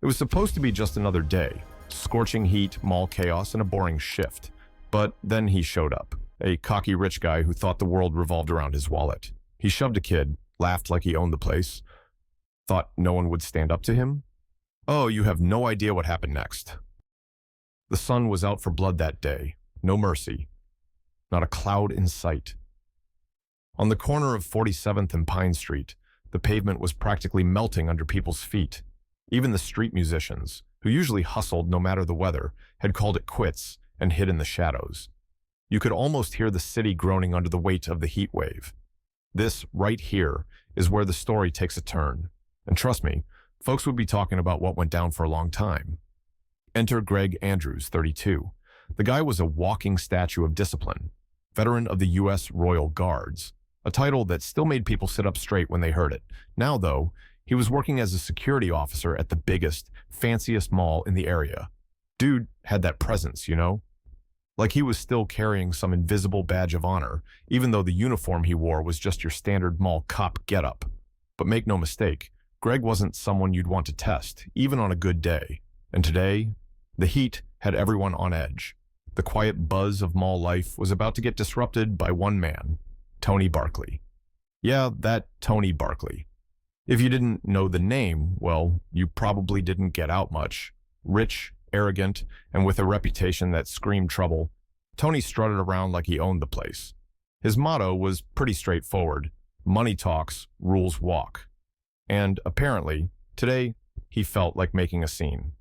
It was supposed to be just another day, scorching heat, mall chaos, and a boring shift. But then he showed up, a cocky rich guy who thought the world revolved around his wallet. He shoved a kid, laughed like he owned the place, thought no one would stand up to him. Oh, you have no idea what happened next. The sun was out for blood that day. No mercy. Not a cloud in sight. On the corner of 47th and Pine Street, the pavement was practically melting under people's feet. Even the street musicians, who usually hustled no matter the weather, had called it quits and hid in the shadows. You could almost hear the city groaning under the weight of the heat wave. This, right here, is where the story takes a turn. And trust me, folks would be talking about what went down for a long time. Enter Greg Andrews, 32. The guy was a walking statue of discipline, veteran of the U.S. Royal Guards, a title that still made people sit up straight when they heard it. Now, though, he was working as a security officer at the biggest, fanciest mall in the area. Dude had that presence, you know? Like he was still carrying some invisible badge of honor, even though the uniform he wore was just your standard mall cop getup. But make no mistake, Greg wasn't someone you'd want to test, even on a good day. And today, the heat had everyone on edge. The quiet buzz of mall life was about to get disrupted by one man, Tony Barkley. Yeah, that Tony Barkley. If you didn't know the name, well, you probably didn't get out much. Rich, arrogant, and with a reputation that screamed trouble, Tony strutted around like he owned the place. His motto was pretty straightforward: money talks, rules walk. And apparently, today, he felt like making a scene.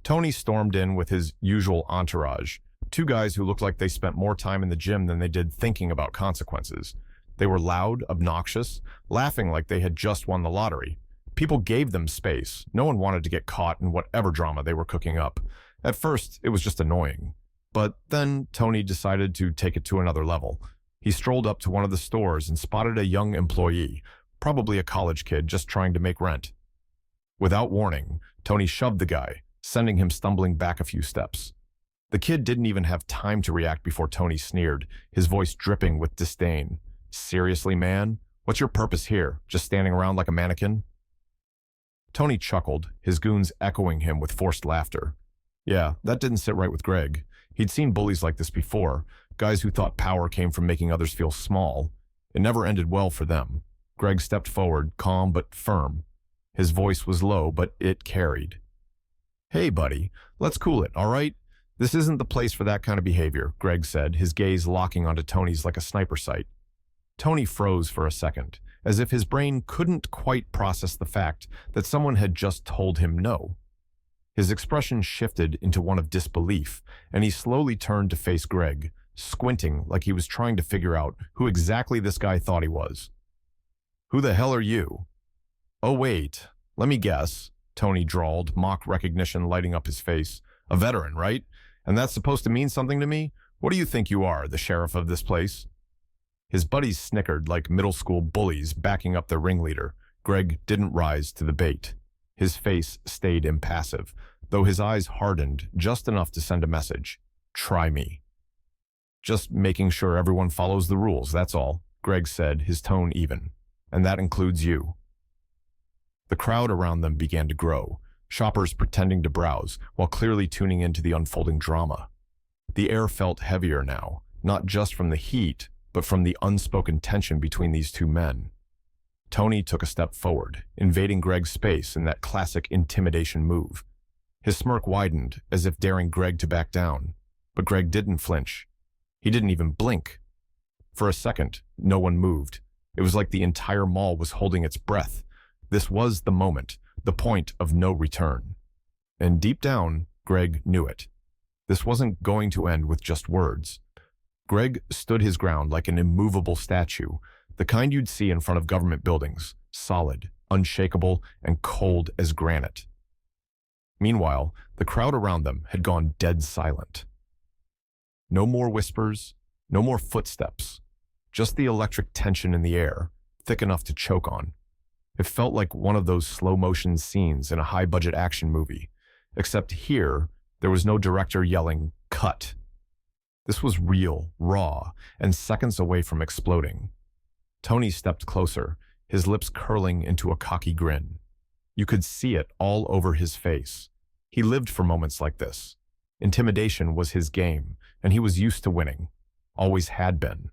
Tony stormed in with his usual entourage, two guys who looked like they spent more time in the gym than they did thinking about consequences. They were loud, obnoxious, laughing like they had just won the lottery. People gave them space. No one wanted to get caught in whatever drama they were cooking up. At first, it was just annoying. But then Tony decided to take it to another level. He strolled up to one of the stores and spotted a young employee, probably a college kid just trying to make rent. Without warning, Tony shoved the guy, sending him stumbling back a few steps. The kid didn't even have time to react before Tony sneered, his voice dripping with disdain. Seriously, man? What's your purpose here? Just standing around like a mannequin? Tony chuckled, his goons echoing him with forced laughter. Yeah, that didn't sit right with Greg. He'd seen bullies like this before, guys who thought power came from making others feel small. It never ended well for them. Greg stepped forward, calm but firm. His voice was low, but it carried. Hey, buddy, let's cool it, all right? This isn't the place for that kind of behavior, Greg said, his gaze locking onto Tony's like a sniper sight. Tony froze for a second, as if his brain couldn't quite process the fact that someone had just told him no. His expression shifted into one of disbelief, and he slowly turned to face Greg, squinting like he was trying to figure out who exactly this guy thought he was. Who the hell are you? Oh, wait, let me guess, Tony drawled, mock recognition lighting up his face. A veteran, right? And that's supposed to mean something to me? What do you think you are, the sheriff of this place? His buddies snickered like middle school bullies backing up their ringleader. Greg didn't rise to the bait. His face stayed impassive, though his eyes hardened just enough to send a message. Try me. Just making sure everyone follows the rules, that's all, Greg said, his tone even. And that includes you. The crowd around them began to grow, shoppers pretending to browse while clearly tuning into the unfolding drama. The air felt heavier now, not just from the heat, but from the unspoken tension between these two men. Tony took a step forward, invading Greg's space in that classic intimidation move. His smirk widened, as if daring Greg to back down, but Greg didn't flinch. He didn't even blink. For a second, no one moved. It was like the entire mall was holding its breath. This was the moment, the point of no return. And deep down, Greg knew it. This wasn't going to end with just words. Greg stood his ground like an immovable statue, the kind you'd see in front of government buildings, solid, unshakable, and cold as granite. Meanwhile, the crowd around them had gone dead silent. No more whispers, no more footsteps, just the electric tension in the air, thick enough to choke on. It felt like one of those slow-motion scenes in a high-budget action movie, except here, there was no director yelling, "Cut." This was real, raw, and seconds away from exploding. Tony stepped closer, his lips curling into a cocky grin. You could see it all over his face. He lived for moments like this. Intimidation was his game, and he was used to winning. Always had been.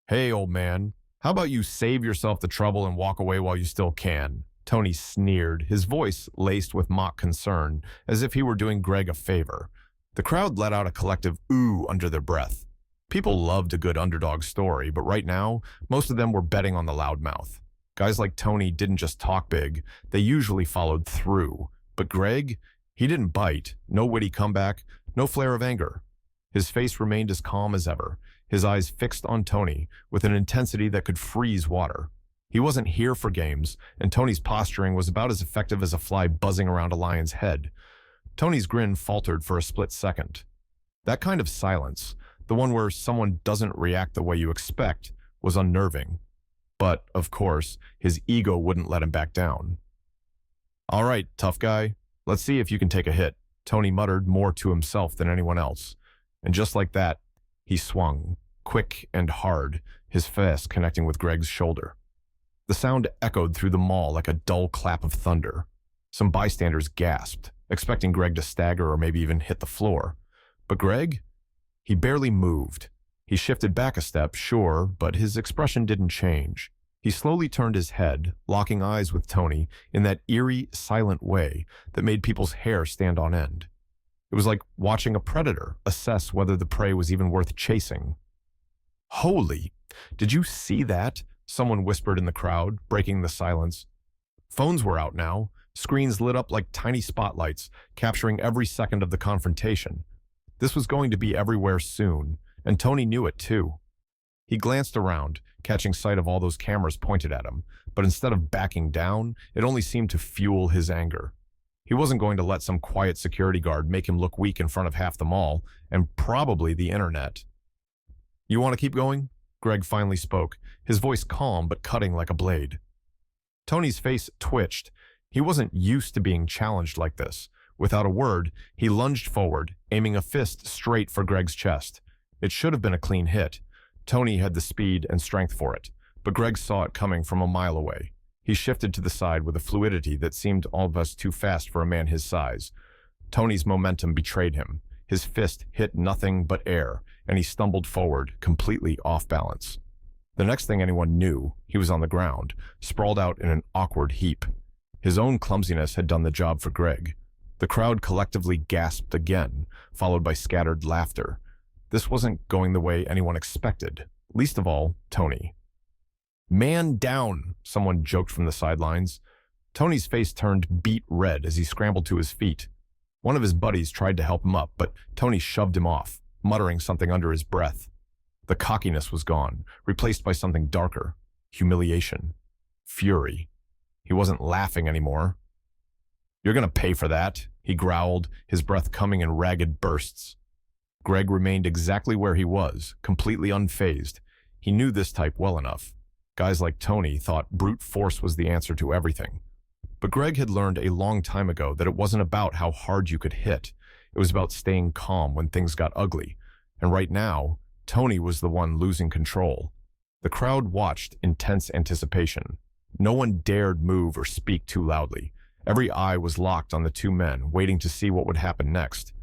"Hey, old man, how about you save yourself the trouble and walk away while you still can?" Tony sneered, his voice laced with mock concern, as if he were doing Greg a favor. The crowd let out a collective ooh under their breath. People loved a good underdog story, but right now, most of them were betting on the loudmouth. Guys like Tony didn't just talk big, they usually followed through. But Greg, he didn't bite, no witty comeback, no flare of anger. His face remained as calm as ever, his eyes fixed on Tony with an intensity that could freeze water. He wasn't here for games, and Tony's posturing was about as effective as a fly buzzing around a lion's head. Tony's grin faltered for a split second. That kind of silence, the one where someone doesn't react the way you expect, was unnerving. But, of course, his ego wouldn't let him back down. "All right, tough guy, let's see if you can take a hit," Tony muttered more to himself than anyone else. And just like that, he swung, quick and hard, his fist connecting with Greg's shoulder. The sound echoed through the mall like a dull clap of thunder. Some bystanders gasped, expecting Greg to stagger or maybe even hit the floor. But Greg? He barely moved. He shifted back a step, sure, but his expression didn't change. He slowly turned his head, locking eyes with Tony in that eerie, silent way that made people's hair stand on end. It was like watching a predator assess whether the prey was even worth chasing. "Holy, did you see that?" Someone whispered in the crowd, breaking the silence. Phones were out now, screens lit up like tiny spotlights, capturing every second of the confrontation. This was going to be everywhere soon, and Tony knew it too. He glanced around, catching sight of all those cameras pointed at him, but instead of backing down, it only seemed to fuel his anger. He wasn't going to let some quiet security guard make him look weak in front of half the mall, and probably the internet. "You want to keep going?" Greg finally spoke, his voice calm but cutting like a blade. Tony's face twitched. He wasn't used to being challenged like this. Without a word, he lunged forward, aiming a fist straight for Greg's chest. It should have been a clean hit. Tony had the speed and strength for it, but Greg saw it coming from a mile away. He shifted to the side with a fluidity that seemed almost too fast for a man his size. Tony's momentum betrayed him. His fist hit nothing but air, and he stumbled forward, completely off balance. The next thing anyone knew, he was on the ground, sprawled out in an awkward heap. His own clumsiness had done the job for Greg. The crowd collectively gasped again, followed by scattered laughter. This wasn't going the way anyone expected, least of all, Tony. "Man down," someone joked from the sidelines. Tony's face turned beet red as he scrambled to his feet. One of his buddies tried to help him up, but Tony shoved him off, muttering something under his breath. The cockiness was gone, replaced by something darker. Humiliation. Fury. He wasn't laughing anymore. "You're gonna pay for that," he growled, his breath coming in ragged bursts. Greg remained exactly where he was, completely unfazed. He knew this type well enough. Guys like Tony thought brute force was the answer to everything. But Greg had learned a long time ago that it wasn't about how hard you could hit. It was about staying calm when things got ugly. And right now, Tony was the one losing control. The crowd watched in tense anticipation. No one dared move or speak too loudly. Every eye was locked on the two men, waiting to see what would happen next.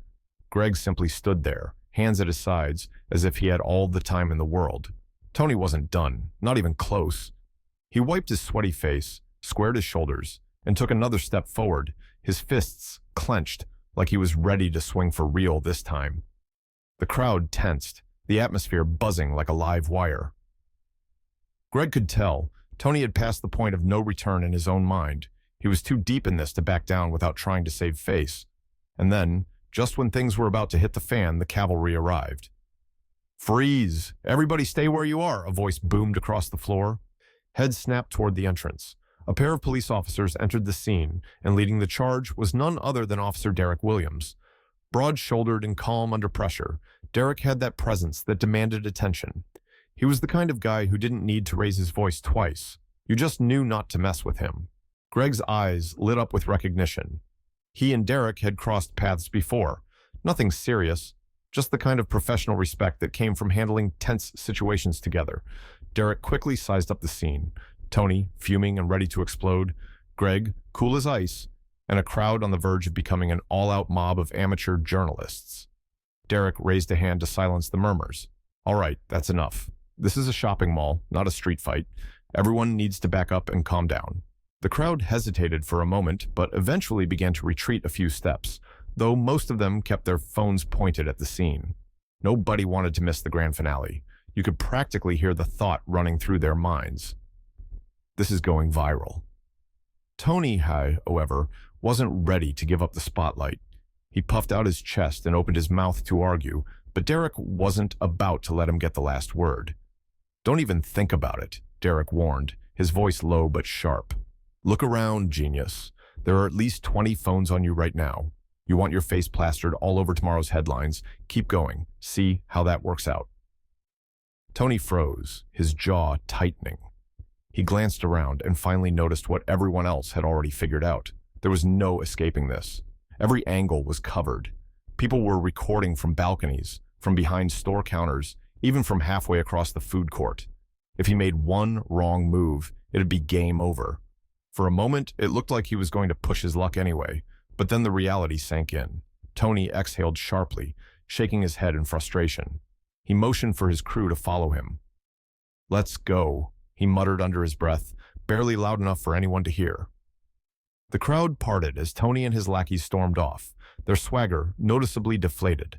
Greg simply stood there, hands at his sides, as if he had all the time in the world. Tony wasn't done, not even close. He wiped his sweaty face, squared his shoulders, and took another step forward, his fists clenched, like he was ready to swing for real this time. The crowd tensed, the atmosphere buzzing like a live wire. Greg could tell Tony had passed the point of no return in his own mind. He was too deep in this to back down without trying to save face. And then, just when things were about to hit the fan, the cavalry arrived. "Freeze! Everybody stay where you are," a voice boomed across the floor. Heads snapped toward the entrance. A pair of police officers entered the scene, and leading the charge was none other than Officer Derek Williams. Broad-shouldered and calm under pressure, Derek had that presence that demanded attention. He was the kind of guy who didn't need to raise his voice twice. You just knew not to mess with him. Greg's eyes lit up with recognition. He and Derek had crossed paths before. Nothing serious, just the kind of professional respect that came from handling tense situations together. Derek quickly sized up the scene. Tony, fuming and ready to explode. Greg, cool as ice, and a crowd on the verge of becoming an all-out mob of amateur journalists. Derek raised a hand to silence the murmurs. All right, that's enough. This is a shopping mall, not a street fight. Everyone needs to back up and calm down. The crowd hesitated for a moment, but eventually began to retreat a few steps, though most of them kept their phones pointed at the scene. Nobody wanted to miss the grand finale. You could practically hear the thought running through their minds. This is going viral. Tony, however, wasn't ready to give up the spotlight. He puffed out his chest and opened his mouth to argue, but Derek wasn't about to let him get the last word. Don't even think about it, Derek warned, his voice low but sharp. Look around, genius. There are at least 20 phones on you right now. You want your face plastered all over tomorrow's headlines. Keep going. See how that works out. Tony froze, his jaw tightening. He glanced around and finally noticed what everyone else had already figured out. There was no escaping this. Every angle was covered. People were recording from balconies, from behind store counters, even from halfway across the food court. If he made one wrong move, it'd be game over. For a moment, it looked like he was going to push his luck anyway, but then the reality sank in. Tony exhaled sharply, shaking his head in frustration. He motioned for his crew to follow him. Let's go, he muttered under his breath, barely loud enough for anyone to hear. The crowd parted as Tony and his lackeys stormed off, their swagger noticeably deflated.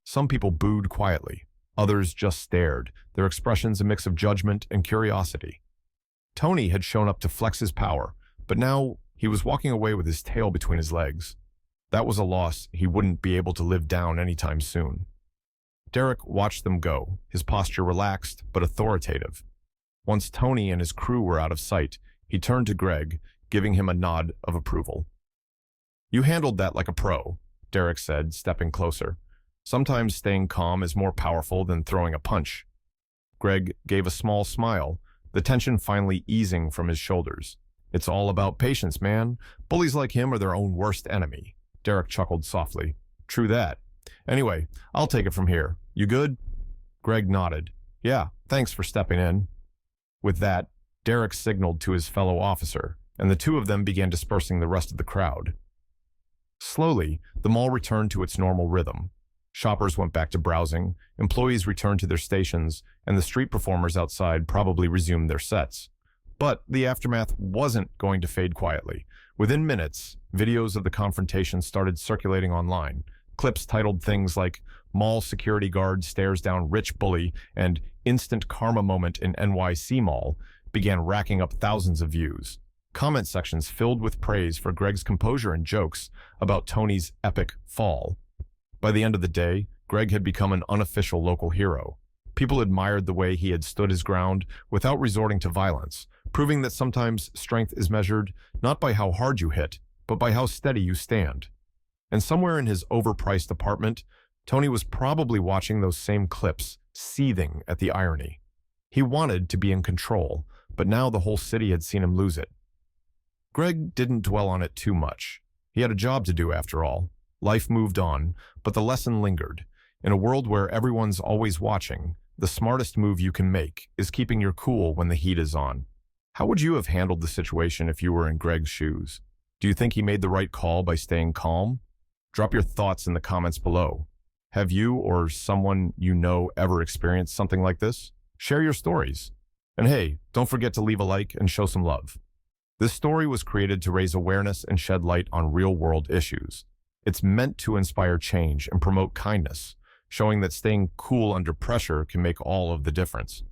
Some people booed quietly. Others just stared, their expressions a mix of judgment and curiosity. Tony had shown up to flex his power, but now he was walking away with his tail between his legs. That was a loss he wouldn't be able to live down anytime soon. Derek watched them go, his posture relaxed but authoritative. Once Tony and his crew were out of sight, he turned to Greg, giving him a nod of approval. You handled that like a pro, Derek said, stepping closer. Sometimes staying calm is more powerful than throwing a punch. Greg gave a small smile, the tension finally easing from his shoulders. It's all about patience, man. Bullies like him are their own worst enemy. Derek chuckled softly. True that. Anyway, I'll take it from here. You good? Greg nodded. Yeah, thanks for stepping in. With that, Derek signaled to his fellow officer, and the two of them began dispersing the rest of the crowd. Slowly, the mall returned to its normal rhythm. Shoppers went back to browsing, employees returned to their stations, and the street performers outside probably resumed their sets. But the aftermath wasn't going to fade quietly. Within minutes, videos of the confrontation started circulating online. Clips titled things like "Mall Security Guard Stares Down Rich Bully" and "Instant Karma Moment in NYC Mall" began racking up thousands of views. Comment sections filled with praise for Greg's composure and jokes about Tony's epic fall. By the end of the day, Greg had become an unofficial local hero. People admired the way he had stood his ground without resorting to violence, proving that sometimes strength is measured not by how hard you hit, but by how steady you stand. And somewhere in his overpriced apartment, Tony was probably watching those same clips, seething at the irony. He wanted to be in control, but now the whole city had seen him lose it. Greg didn't dwell on it too much. He had a job to do after all. Life moved on, but the lesson lingered. In a world where everyone's always watching, the smartest move you can make is keeping your cool when the heat is on. How would you have handled the situation if you were in Greg's shoes? Do you think he made the right call by staying calm? Drop your thoughts in the comments below. Have you or someone you know ever experienced something like this? Share your stories. And hey, don't forget to leave a like and show some love. This story was created to raise awareness and shed light on real-world issues. It's meant to inspire change and promote kindness, showing that staying cool under pressure can make all of the difference.